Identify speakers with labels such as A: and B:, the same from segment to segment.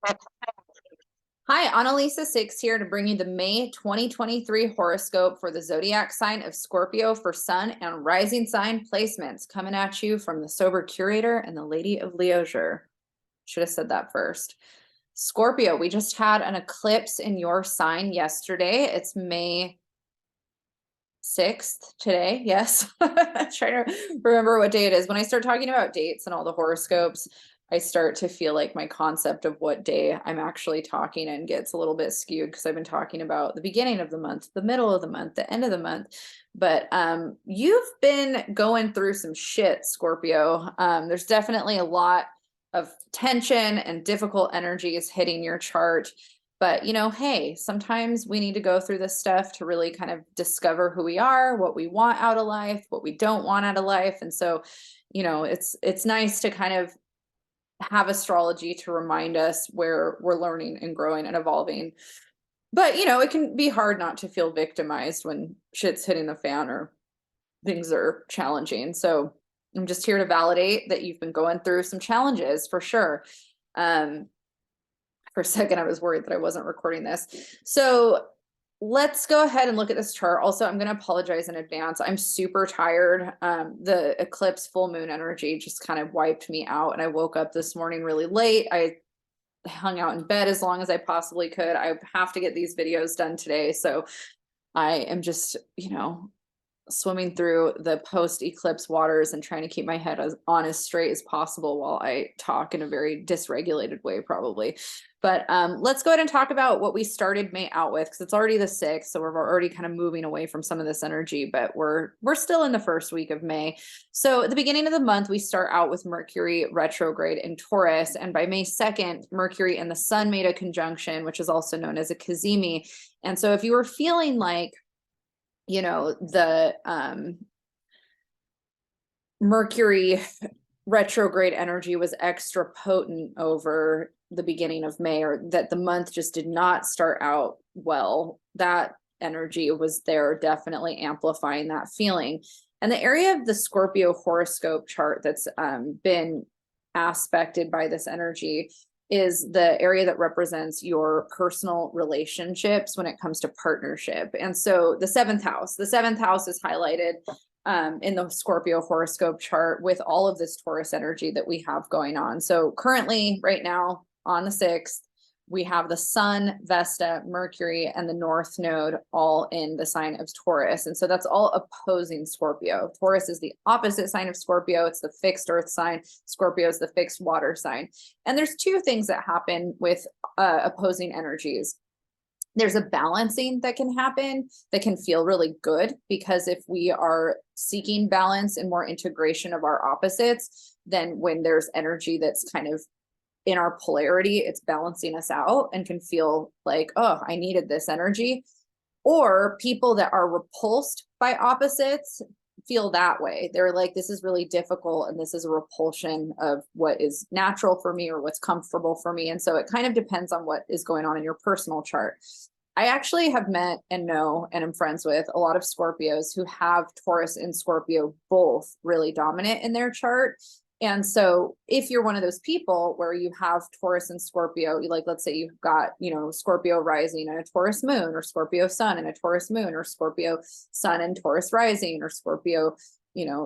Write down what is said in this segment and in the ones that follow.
A: Hi, Analisa 6 here to bring you the May 2023 horoscope for the zodiac sign of Scorpio for sun and rising sign placements, coming at you from the sober curator and the lady of Leisure. Should have said that first. Scorpio, we just had an eclipse in your sign yesterday. It's May 6th today. Yes. Trying to remember what day it is. When I start talking about dates and all the horoscopes, I start to feel like my concept of what day I'm actually talking in gets a little bit skewed because I've been talking about the beginning of the month, the middle of the month, the end of the month. But you've been going through some shit, Scorpio. There's definitely a lot of tension and difficult energies hitting your chart. But, hey, sometimes we need to go through this stuff to really kind of discover who we are, what we want out of life, what we don't want out of life. And so, it's nice to kind of have astrology to remind us where we're learning and growing and evolving. But, it can be hard not to feel victimized when shit's hitting the fan or things are challenging. So I'm just here to validate that you've been going through some challenges for sure. For a second, I was worried that I wasn't recording this. So let's go ahead and look at this chart. Also, I'm going to apologize in advance. I'm super tired. The eclipse full moon energy just kind of wiped me out. And I woke up this morning really late. I hung out in bed as long as I possibly could. I have to get these videos done today. So I am just, swimming through the post eclipse waters and trying to keep my head as straight as possible while I talk in a very dysregulated way, probably. But let's go ahead and talk about what we started May out with, because it's already the 6th, so we're already kind of moving away from some of this energy, but we're still in the first week of May. So at the beginning of the month, we start out with Mercury retrograde in Taurus, and by May 2nd, Mercury and the Sun made a conjunction, which is also known as a cazimi. And so if you were feeling like the Mercury retrograde energy was extra potent over the beginning of May, or that the month just did not start out well, that energy was there, definitely amplifying that feeling. And the area of the Scorpio horoscope chart that's been aspected by this energy is the area that represents your personal relationships when it comes to partnership. And so the seventh house is highlighted in the Scorpio horoscope chart with all of this Taurus energy that we have going on. So currently, right now on the 6th, we have the Sun, Vesta, Mercury, and the North Node all in the sign of Taurus. And so that's all opposing Scorpio. Taurus is the opposite sign of Scorpio. It's the fixed earth sign. Scorpio is the fixed water sign. And there's two things that happen with opposing energies. There's a balancing that can happen that can feel really good, because if we are seeking balance and more integration of our opposites, then when there's energy that's kind of in our polarity, it's balancing us out and can feel like, oh, I needed this energy. Or people that are repulsed by opposites feel that way. They're like, this is really difficult, and this is a repulsion of what is natural for me or what's comfortable for me. And so it kind of depends on what is going on in your personal chart. I actually have met and know and am friends with a lot of Scorpios who have Taurus and Scorpio both really dominant in their chart. And so if you're one of those people where you have Taurus and Scorpio, like, let's say you've got, Scorpio rising and a Taurus moon, or Scorpio sun and a Taurus moon, or Scorpio sun and Taurus rising, or Scorpio,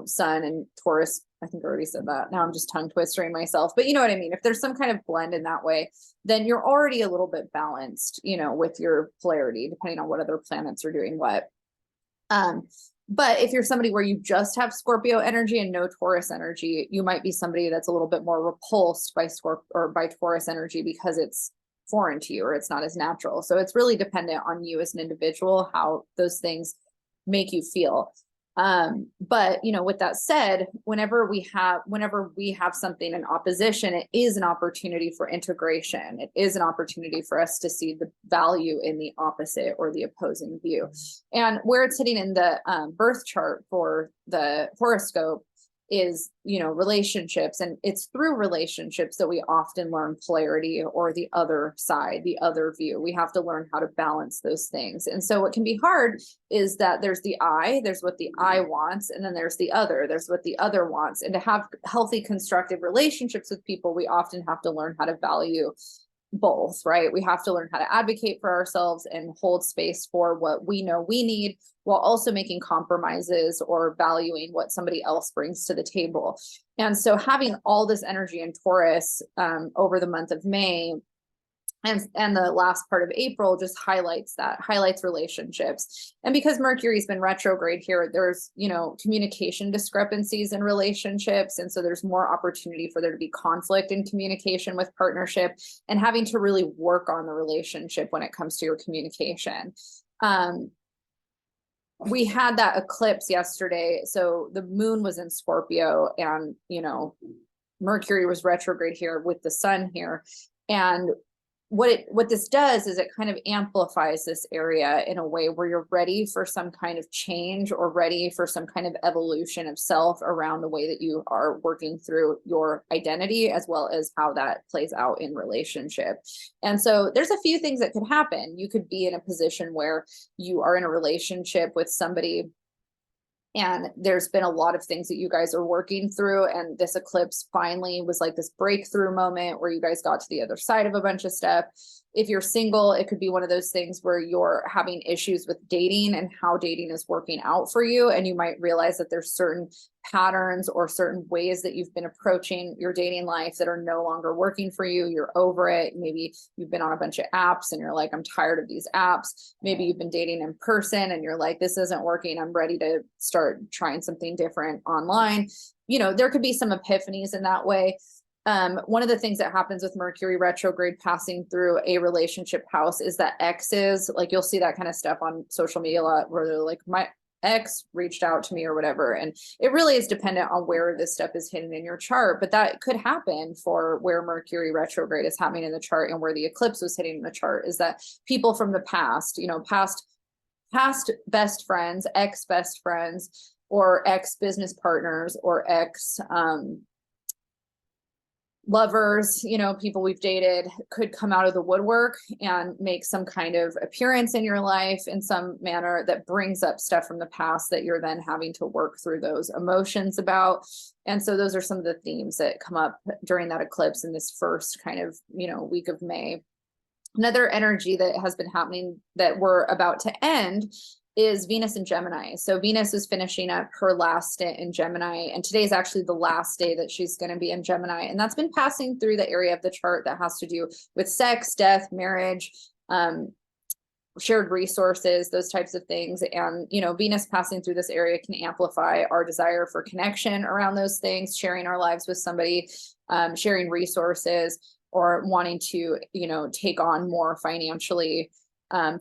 A: sun and Taurus. I think I already said that. Now I'm just tongue twistering myself, but you know what I mean? If there's some kind of blend in that way, then you're already a little bit balanced, with your polarity, depending on what other planets are doing what. But if you're somebody where you just have Scorpio energy and no Taurus energy, you might be somebody that's a little bit more repulsed by by Taurus energy because it's foreign to you or it's not as natural. So it's really dependent on you as an individual, how those things make you feel. But with that said, whenever we have something in opposition, it is an opportunity for integration. It is an opportunity for us to see the value in the opposite or the opposing view. And where it's hitting in the birth chart for the horoscope is, relationships. And it's through relationships that we often learn polarity or the other side, the other view. We have to learn how to balance those things. And so what can be hard is that there's what the I wants, and then there's what the other wants. And to have healthy, constructive relationships with people, we often have to learn how to value both, right? We have to learn how to advocate for ourselves and hold space for what we know we need, while also making compromises or valuing what somebody else brings to the table. And so having all this energy in Taurus over the month of May and the last part of April just highlights relationships. And because Mercury's been retrograde here, there's, communication discrepancies in relationships. And so there's more opportunity for there to be conflict in communication with partnership, and having to really work on the relationship when it comes to your communication. We had that eclipse yesterday. So the moon was in Scorpio, and, Mercury was retrograde here with the sun here. And what this does is it kind of amplifies this area in a way where you're ready for some kind of change, or ready for some kind of evolution of self around the way that you are working through your identity, as well as how that plays out in relationship. And so there's a few things that could happen. You could be in a position where you are in a relationship with somebody, and there's been a lot of things that you guys are working through. And this eclipse finally was like this breakthrough moment where you guys got to the other side of a bunch of stuff. If you're single, it could be one of those things where you're having issues with dating and how dating is working out for you. And you might realize that there's certain patterns or certain ways that you've been approaching your dating life that are no longer working for you. You're over it. Maybe you've been on a bunch of apps and you're like, I'm tired of these apps. Maybe you've been dating in person and you're like, this isn't working. I'm ready to start trying something different online. There could be some epiphanies in that way. One of the things that happens with Mercury retrograde passing through a relationship house is that exes, like you'll see that kind of stuff on social media a lot, where they're like, my ex reached out to me or whatever. And it really is dependent on where this stuff is hidden in your chart, but that could happen for where Mercury retrograde is happening in the chart, and where the eclipse was hitting in the chart, is that people from the past, past best friends, ex best friends, or ex business partners, or ex lovers, people we've dated, could come out of the woodwork and make some kind of appearance in your life in some manner that brings up stuff from the past that you're then having to work through those emotions about. And so those are some of the themes that come up during that eclipse in this first kind of, week of May. Another energy that has been happening that we're about to end is Venus in Gemini. So Venus is finishing up her last stint in Gemini, and today is actually the last day that she's going to be in Gemini. And that's been passing through the area of the chart that has to do with sex, death, marriage, shared resources, those types of things. And, Venus passing through this area can amplify our desire for connection around those things, sharing our lives with somebody, sharing resources, or wanting to, take on more financially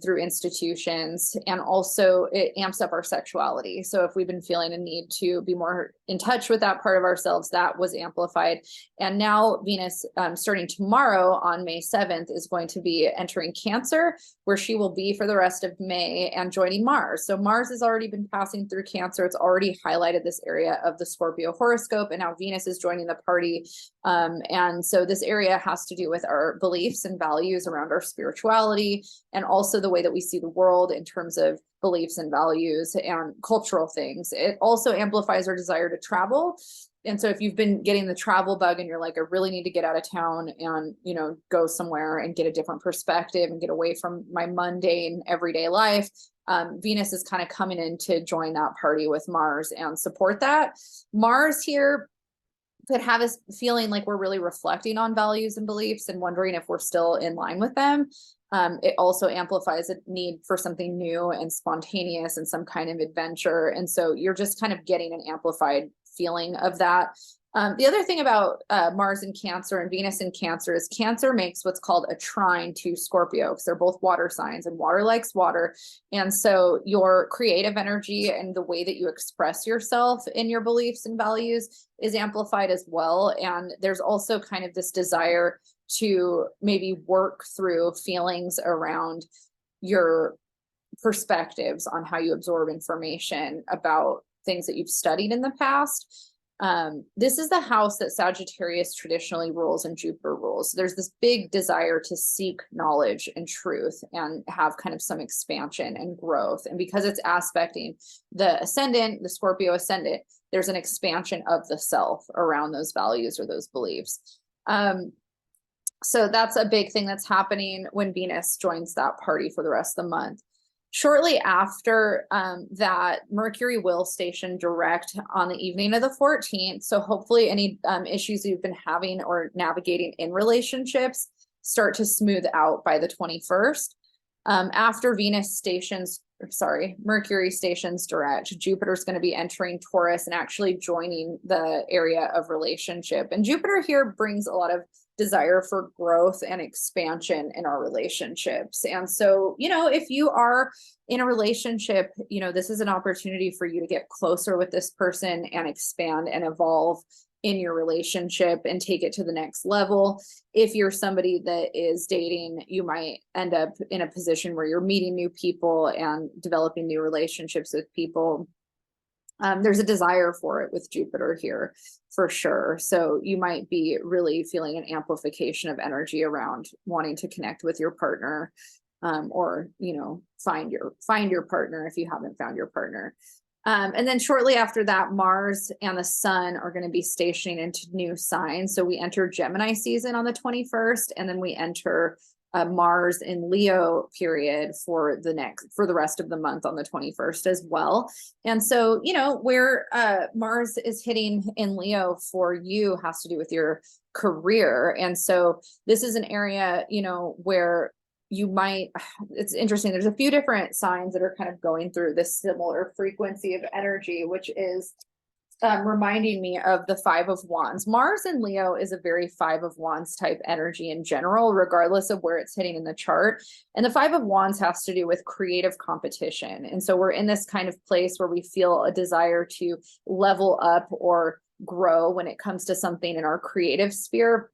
A: through institutions. And also it amps up our sexuality. So if we've been feeling a need to be more in touch with that part of ourselves, that was amplified. And now Venus, starting tomorrow on May 7th, is going to be entering Cancer, where she will be for the rest of May, and joining Mars. So Mars has already been passing through Cancer. It's already highlighted this area of the Scorpio horoscope, and now Venus is joining the party. And so this area has to do with our beliefs and values around our spirituality, and also the way that we see the world in terms of beliefs and values and cultural things. It also amplifies our desire to travel. And so if you've been getting the travel bug and you're like, I really need to get out of town and, go somewhere and get a different perspective and get away from my mundane everyday life, Venus is kind of coming in to join that party with Mars and support that. Mars here could have us feeling like we're really reflecting on values and beliefs and wondering if we're still in line with them. It also amplifies a need for something new and spontaneous and some kind of adventure. And so you're just kind of getting an amplified feeling of that. The other thing about Mars in Cancer and Venus in Cancer is Cancer makes what's called a trine to Scorpio, because they're both water signs, and water likes water. And so your creative energy and the way that you express yourself in your beliefs and values is amplified as well. And there's also kind of this desire to maybe work through feelings around your perspectives on how you absorb information about things that you've studied in the past. This is the house that Sagittarius traditionally rules and Jupiter rules. There's this big desire to seek knowledge and truth and have kind of some expansion and growth. And because it's aspecting the ascendant, the Scorpio ascendant, there's an expansion of the self around those values or those beliefs. So that's a big thing that's happening when Venus joins that party for the rest of the month. Shortly after that, Mercury will station direct on the evening of the 14th. So hopefully any issues you've been having or navigating in relationships start to smooth out by the 21st. After Mercury stations direct, Jupiter's going to be entering Taurus and actually joining the area of relationship. And Jupiter here brings a lot of desire for growth and expansion in our relationships. And so, if you are in a relationship, this is an opportunity for you to get closer with this person and expand and evolve in your relationship and take it to the next level. If you're somebody that is dating, you might end up in a position where you're meeting new people and developing new relationships with people. There's a desire for it with Jupiter here for sure. So you might be really feeling an amplification of energy around wanting to connect with your partner, or, find your partner if you haven't found your partner. And then shortly after that, Mars and the Sun are going to be stationing into new signs. So we enter Gemini season on the 21st, and then we enter Mars in Leo period for the rest of the month on the 21st as well. And so, where Mars is hitting in Leo for you has to do with your career. And so this is an area, where it's interesting. There's a few different signs that are kind of going through this similar frequency of energy, which is reminding me of the Five of Wands. Mars in Leo is a very Five of Wands type energy in general, regardless of where it's hitting in the chart. And the Five of Wands has to do with creative competition. And so we're in this kind of place where we feel a desire to level up or grow when it comes to something in our creative sphere.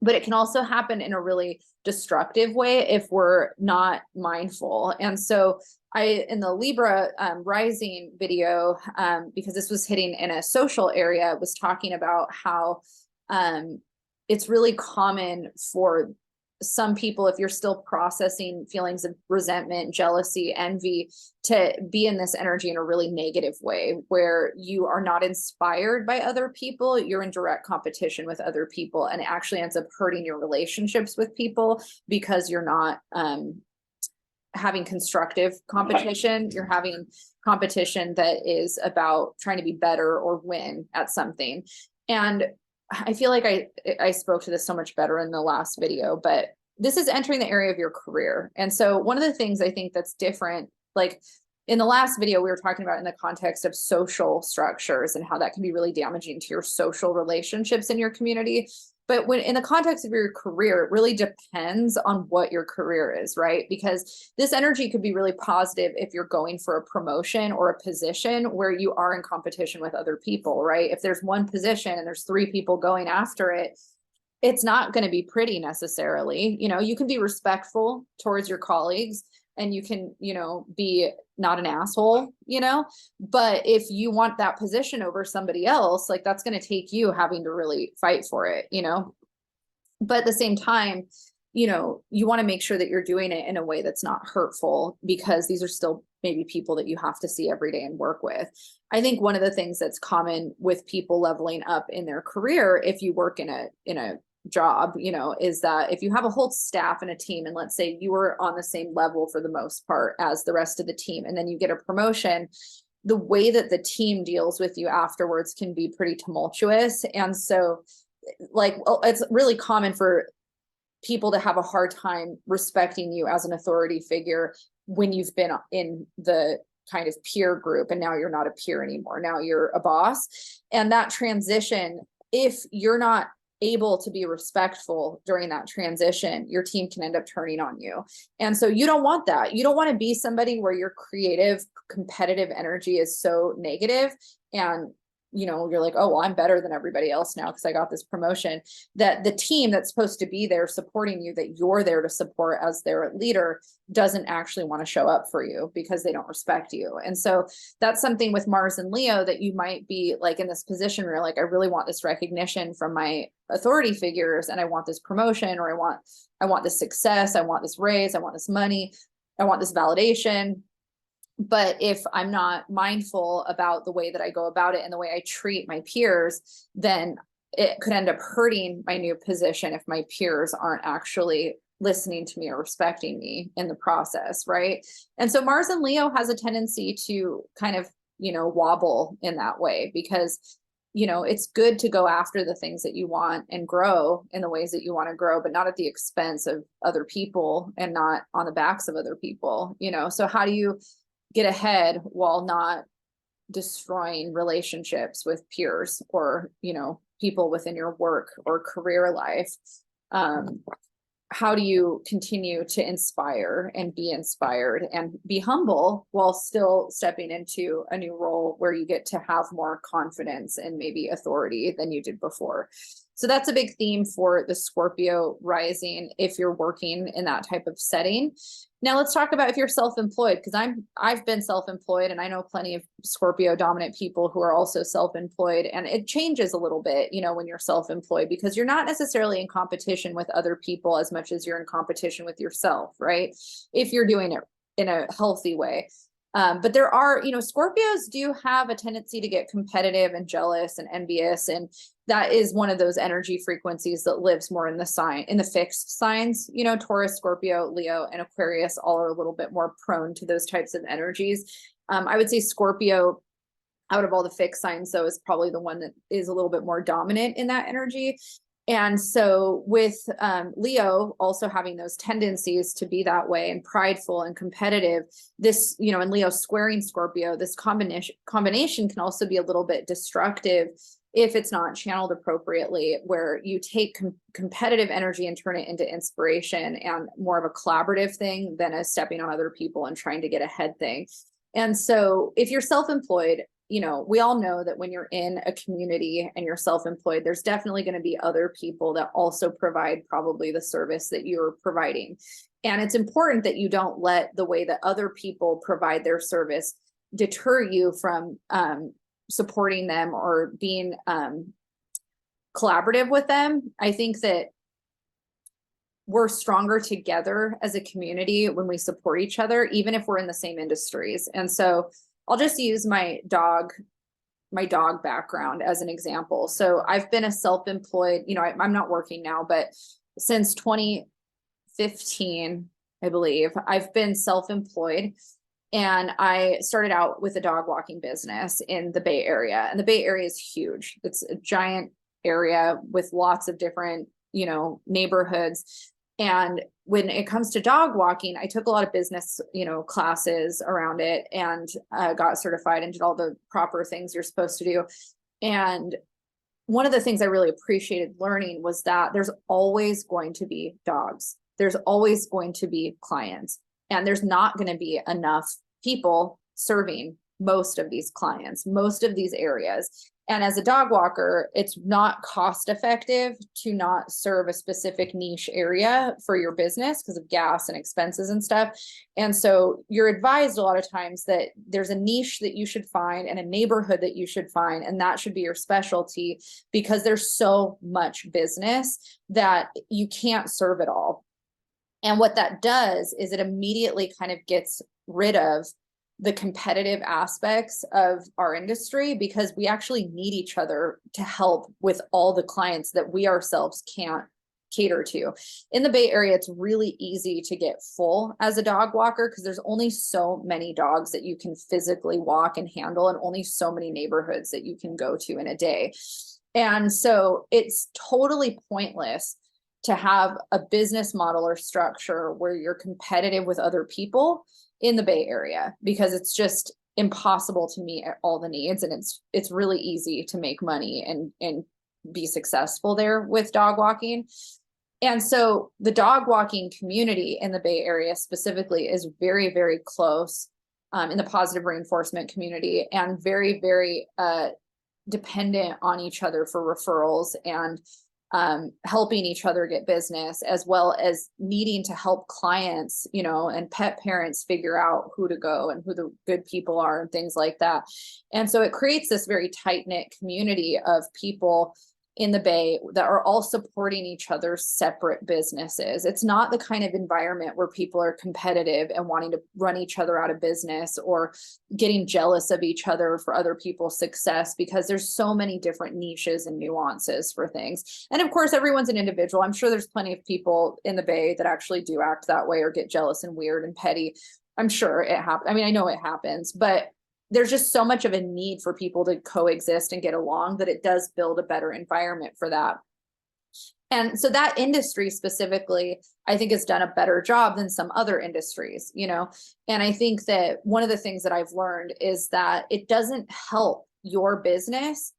A: But it can also happen in a really destructive way if we're not mindful. And so in the Libra rising video, because this was hitting in a social area, was talking about how it's really common for some people, if you're still processing feelings of resentment, jealousy, envy, to be in this energy in a really negative way, where you are not inspired by other people, you're in direct competition with other people, and it actually ends up hurting your relationships with people because you're not having constructive competition. You're having competition that is about trying to be better or win at something. And I feel like I spoke to this so much better in the last video, but this is entering the area of your career. And so one of the things I think that's different, like in the last video, we were talking about in the context of social structures and how that can be really damaging to your social relationships in your community. But when in the context of your career, it really depends on what your career is, right? Because this energy could be really positive if you're going for a promotion or a position where you are in competition with other people, right? If there's one position and there's 3 people going after it, it's not going to be pretty necessarily. You can be respectful towards your colleagues, and you can, be not an asshole, but if you want that position over somebody else, like that's going to take you having to really fight for it, but at the same time, you want to make sure that you're doing it in a way that's not hurtful, because these are still maybe people that you have to see every day and work with. I think one of the things that's common with people leveling up in their career, if you work in a job, is that if you have a whole staff and a team, and let's say you were on the same level for the most part as the rest of the team, and then you get a promotion, the way that the team deals with you afterwards can be pretty tumultuous. And so it's really common for people to have a hard time respecting you as an authority figure when you've been in the kind of peer group, and now you're not a peer anymore. Now you're a boss. And that transition, if you're not able to be respectful during that transition, your team can end up turning on you. And so you don't want that. You don't want to be somebody where your creative, competitive energy is so negative, and you're like, oh, well, I'm better than everybody else now because I got this promotion, that the team that's supposed to be there supporting you, that you're there to support as their leader, doesn't actually want to show up for you because they don't respect you. And so that's something with Mars and Leo, that you might be like in this position where you're like, I really want this recognition from my authority figures, and I want this promotion, or I want this success, I want this raise, I want this money, I want this validation. But if I'm not mindful about the way that I go about it and the way I treat my peers, then it could end up hurting my new position if my peers aren't actually listening to me or respecting me in the process, right? And so Mars and Leo has a tendency to kind of, wobble in that way, because it's good to go after the things that you want and grow in the ways that you want to grow, but not at the expense of other people and not on the backs of other people. So how do you get ahead while not destroying relationships with peers or people within your work or career life? How do you continue to inspire and be inspired and be humble while still stepping into a new role where you get to have more confidence and maybe authority than you did before? So that's a big theme for the Scorpio rising if you're working in that type of setting. Now let's talk about if you're self-employed, because I've been self-employed, and I know plenty of Scorpio dominant people who are also self-employed, and it changes a little bit, when you're self-employed, because you're not necessarily in competition with other people as much as you're in competition with yourself, right? If you're doing it in a healthy way. But there are, Scorpios do have a tendency to get competitive and jealous and envious. And that is one of those energy frequencies that lives more in the fixed signs. Taurus, Scorpio, Leo, and Aquarius all are a little bit more prone to those types of energies. I would say Scorpio, out of all the fixed signs, though, is probably the one that is a little bit more dominant in that energy. And so with Leo also having those tendencies to be that way and prideful and competitive, this, and Leo squaring Scorpio, this combination can also be a little bit destructive if it's not channeled appropriately, where you take competitive energy and turn it into inspiration and more of a collaborative thing than a stepping on other people and trying to get ahead thing. And so if you're self-employed, we all know that when you're in a community and you're self-employed, there's definitely going to be other people that also provide probably the service that you're providing. And it's important that you don't let the way that other people provide their service deter you from supporting them or being collaborative with them. I think that we're stronger together as a community when we support each other, even if we're in the same industries. And so I'll just use my dog background as an example. So I've been a self-employed, I'm not working now, but since 2015, I believe, I've been self-employed. And I started out with a dog walking business in the Bay Area. And the Bay Area is huge. It's a giant area with lots of different, neighborhoods. And when it comes to dog walking, I took a lot of business, classes around it and got certified and did all the proper things you're supposed to do. And one of the things I really appreciated learning was that there's always going to be dogs. There's always going to be clients, and there's not going to be enough people serving most of these clients, most of these areas. And as a dog walker, it's not cost effective to not serve a specific niche area for your business because of gas and expenses and stuff. And so you're advised a lot of times that there's a niche that you should find and a neighborhood that you should find, and that should be your specialty, because there's so much business that you can't serve it all. And what that does is it immediately kind of gets rid of the competitive aspects of our industry, because we actually need each other to help with all the clients that we ourselves can't cater to. In the Bay Area, it's really easy to get full as a dog walker because there's only so many dogs that you can physically walk and handle, and only so many neighborhoods that you can go to in a day. And so it's totally pointless to have a business model or structure where you're competitive with other people in the Bay Area, because it's just impossible to meet all the needs, and it's really easy to make money and be successful there with dog walking. And so the dog walking community in the Bay Area specifically is very, very close in the positive reinforcement community, and very, very dependent on each other for referrals and helping each other get business, as well as needing to help clients, and pet parents figure out who to go and who the good people are and things like that. And so it creates this very tight-knit community of people in the Bay that are all supporting each other's separate businesses. It's not the kind of environment where people are competitive and wanting to run each other out of business or getting jealous of each other for other people's success, because there's so many different niches and nuances for things. And of course, everyone's an individual. I'm sure there's plenty of people in the Bay that actually do act that way or get jealous and weird and petty. I'm sure it happens. I mean, I know it happens, but there's just so much of a need for people to coexist and get along that it does build a better environment for that. And so that industry specifically, I think has done a better job than some other industries, you know? And I think that one of the things that I've learned is that it doesn't help your business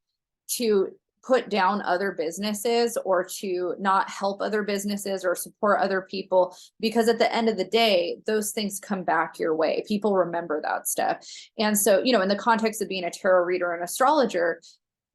A: to put down other businesses or to not help other businesses or support other people, because at the end of the day, those things come back your way. People remember that stuff. And so, you know, in the context of being a tarot reader and astrologer,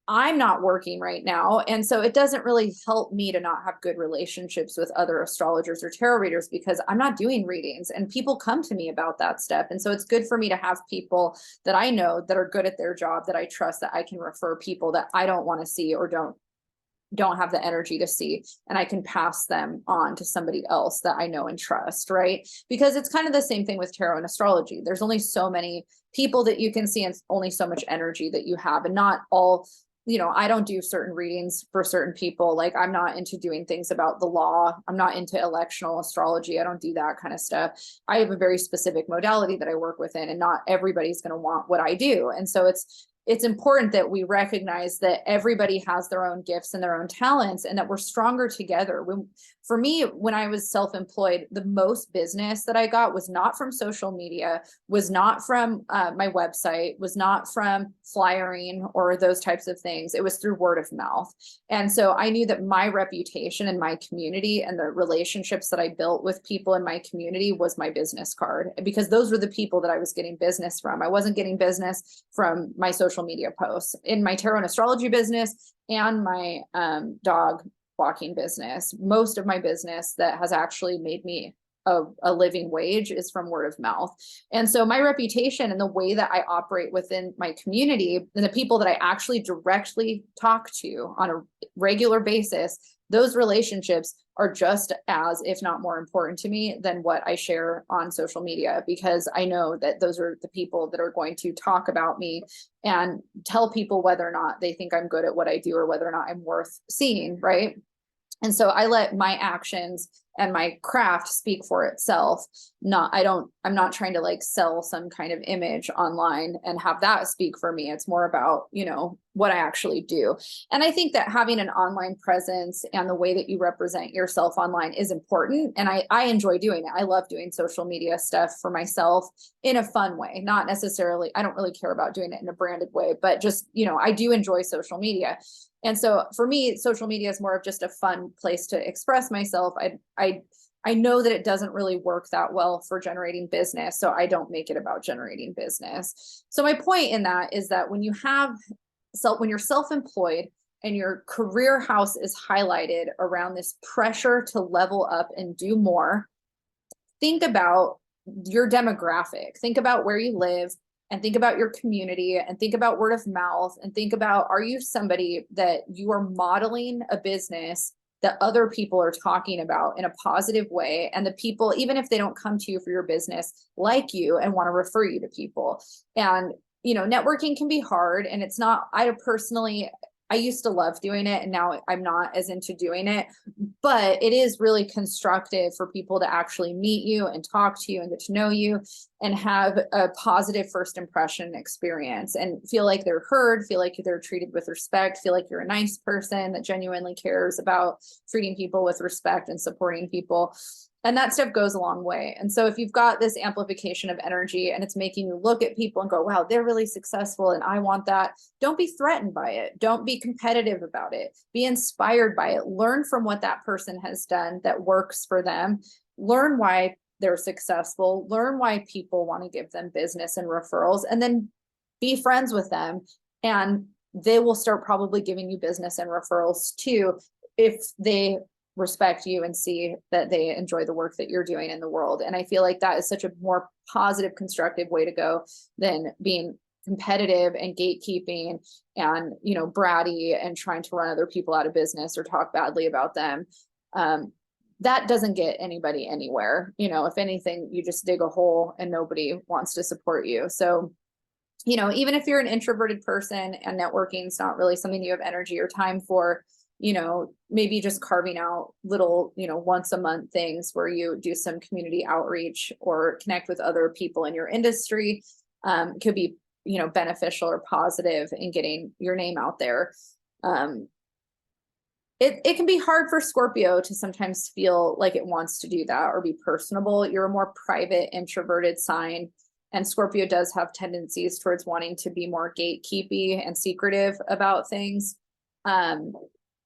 A: I'm not working right now. And so it doesn't really help me to not have good relationships with other astrologers or tarot readers, because I'm not doing readings and people come to me about that stuff. And so it's good for me to have people that I know that are good at their job, that I trust, that I can refer people that I don't want to see or don't have the energy to see, and I can pass them on to somebody else that I know and trust, right? Because it's kind of the same thing with tarot and astrology. There's only so many people that you can see and only so much energy that you have, and not all, you know, I don't do certain readings for certain people. Like, I'm not into doing things about the law. I'm not into electional astrology. I don't do that kind of stuff. I have a very specific modality that I work within, and not everybody's going to want what I do. And so it's important that we recognize that everybody has their own gifts and their own talents, and that we're stronger together. For me, when I was self-employed, the most business that I got was not from social media, was not from my website, was not from flyering or those types of things. It was through word of mouth. And so I knew that my reputation in my community and the relationships that I built with people in my community was my business card, because those were the people that I was getting business from. I wasn't getting business from my social media posts. In my tarot and astrology business and my dog walking business, most of my business that has actually made me a living wage is from word of mouth. And so my reputation and the way that I operate within my community and the people that I actually directly talk to on a regular basis, those relationships are just as, if not more important to me than what I share on social media, because I know that those are the people that are going to talk about me and tell people whether or not they think I'm good at what I do or whether or not I'm worth seeing, right? And so I let my actions and my craft speak for itself. I'm not trying to like sell some kind of image online and have that speak for me. It's more about, you know, what I actually do. And I think that having an online presence and the way that you represent yourself online is important. And I enjoy doing it. I love doing social media stuff for myself in a fun way, not necessarily, I don't really care about doing it in a branded way, but just, you know, I do enjoy social media. And so for me, social media is more of just a fun place to express myself. I know that it doesn't really work that well for generating business, so I don't make it about generating business. So my point in that is that when you're self-employed and your career house is highlighted around this pressure to level up and do more, think about your demographic, think about where you live, and think about your community, and think about word of mouth, and think about, are you somebody that you are modeling a business that other people are talking about in a positive way, and the people, even if they don't come to you for your business, like you and want to refer you to people. And you know, networking can be hard, and it's not, I used to love doing it, and now I'm not as into doing it, but it is really constructive for people to actually meet you and talk to you and get to know you and have a positive first impression experience and feel like they're heard, feel like they're treated with respect, feel like you're a nice person that genuinely cares about treating people with respect and supporting people. And that stuff goes a long way. And so if you've got this amplification of energy and it's making you look at people and go, wow, they're really successful and I want that, don't be threatened by it. Don't be competitive about it. Be inspired by it. Learn from what that person has done that works for them. Learn why they're successful. Learn why people want to give them business and referrals, and then be friends with them. And they will start probably giving you business and referrals too, if they respect you and see that they enjoy the work that you're doing in the world. And I feel like that is such a more positive, constructive way to go than being competitive and gatekeeping and, you know, bratty and trying to run other people out of business or talk badly about them, that doesn't get anybody anywhere. You know, if anything, you just dig a hole and nobody wants to support you. So, you know, even if you're an introverted person and networking is not really something you have energy or time for, you know, maybe just carving out little, you know, once a month things where you do some community outreach or connect with other people in your industry, could be, you know, beneficial or positive in getting your name out there. It can be hard for Scorpio to sometimes feel like it wants to do that or be personable. You're a more private, introverted sign. And Scorpio does have tendencies towards wanting to be more gatekeepy and secretive about things.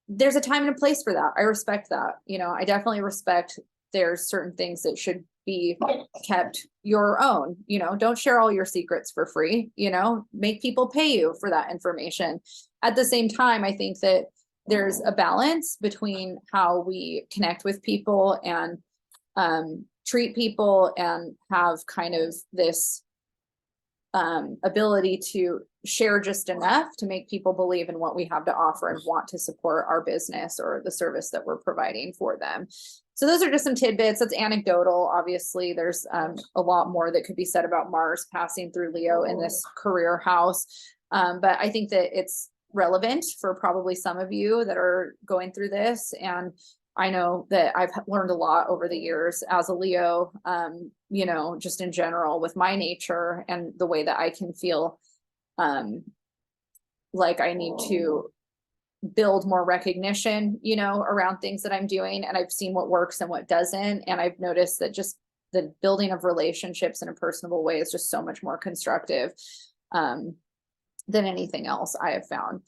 A: There's a time and a place for that. I respect that. You know, I definitely respect there's certain things that should be kept your own. You know, don't share all your secrets for free, you know, make people pay you for that information. At the same time, I think that there's a balance between how we connect with people and treat people and have kind of this ability to share just enough to make people believe in what we have to offer and want to support our business or the service that we're providing for them. So those are just some tidbits. That's anecdotal. Obviously, there's a lot more that could be said about Mars passing through Leo in this career house. But I think that it's relevant for probably some of you that are going through this. And I know that I've learned a lot over the years as a Leo, you know, just in general with my nature and the way that I can feel like I need to build more recognition, you know, around things that I'm doing. And I've seen what works and what doesn't. And I've noticed that just the building of relationships in a personable way is just so much more constructive than anything else I have found.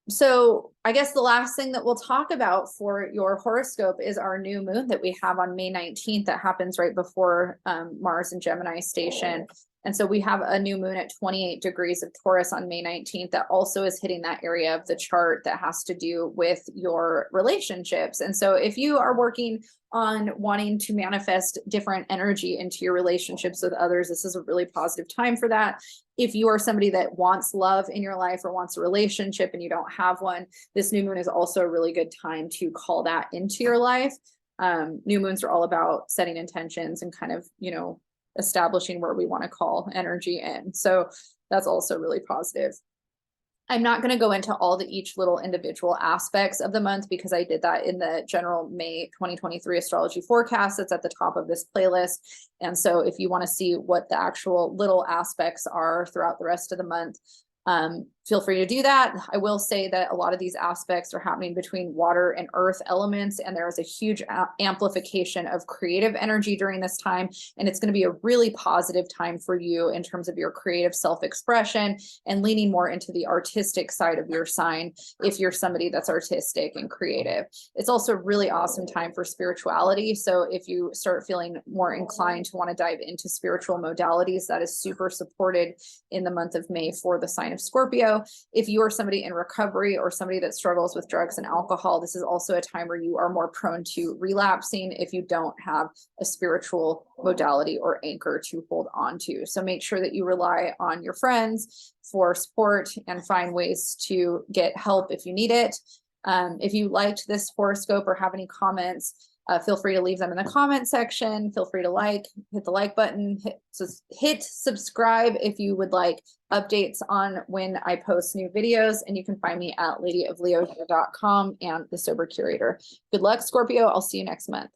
A: So I guess the last thing that we'll talk about for your horoscope is our new moon that we have on May 19th that happens right before Mars and Gemini station. And so we have a new moon at 28 degrees of Taurus on May 19th that also is hitting that area of the chart that has to do with your relationships. And so if you are working on wanting to manifest different energy into your relationships with others, this is a really positive time for that. If you are somebody that wants love in your life or wants a relationship and you don't have one, this new moon is also a really good time to call that into your life. New moons are all about setting intentions and kind of, you know, establishing where we want to call energy in. So that's also really positive. I'm not going to go into all each little individual aspects of the month because I did that in the general May 2023 astrology forecast that's at the top of this playlist. And so if you want to see what the actual little aspects are throughout the rest of the month, feel free to do that. I will say that a lot of these aspects are happening between water and earth elements, and there is a huge amplification of creative energy during this time. And it's going to be a really positive time for you in terms of your creative self-expression and leaning more into the artistic side of your sign if you're somebody that's artistic and creative. It's also a really awesome time for spirituality. So if you start feeling more inclined to want to dive into spiritual modalities, that is super supported in the month of May for the sign of Scorpio. If you are somebody in recovery or somebody that struggles with drugs and alcohol, this is also a time where you are more prone to relapsing if you don't have a spiritual modality or anchor to hold on to. So make sure that you rely on your friends for support and find ways to get help if you need it. If you liked this horoscope or have any comments, feel free to leave them in the comment section. Feel free to hit the like button, hit subscribe if you would like updates on when I post new videos. And you can find me at ladyofleo.com and the Sober Curator. Good luck, Scorpio. I'll see you next month.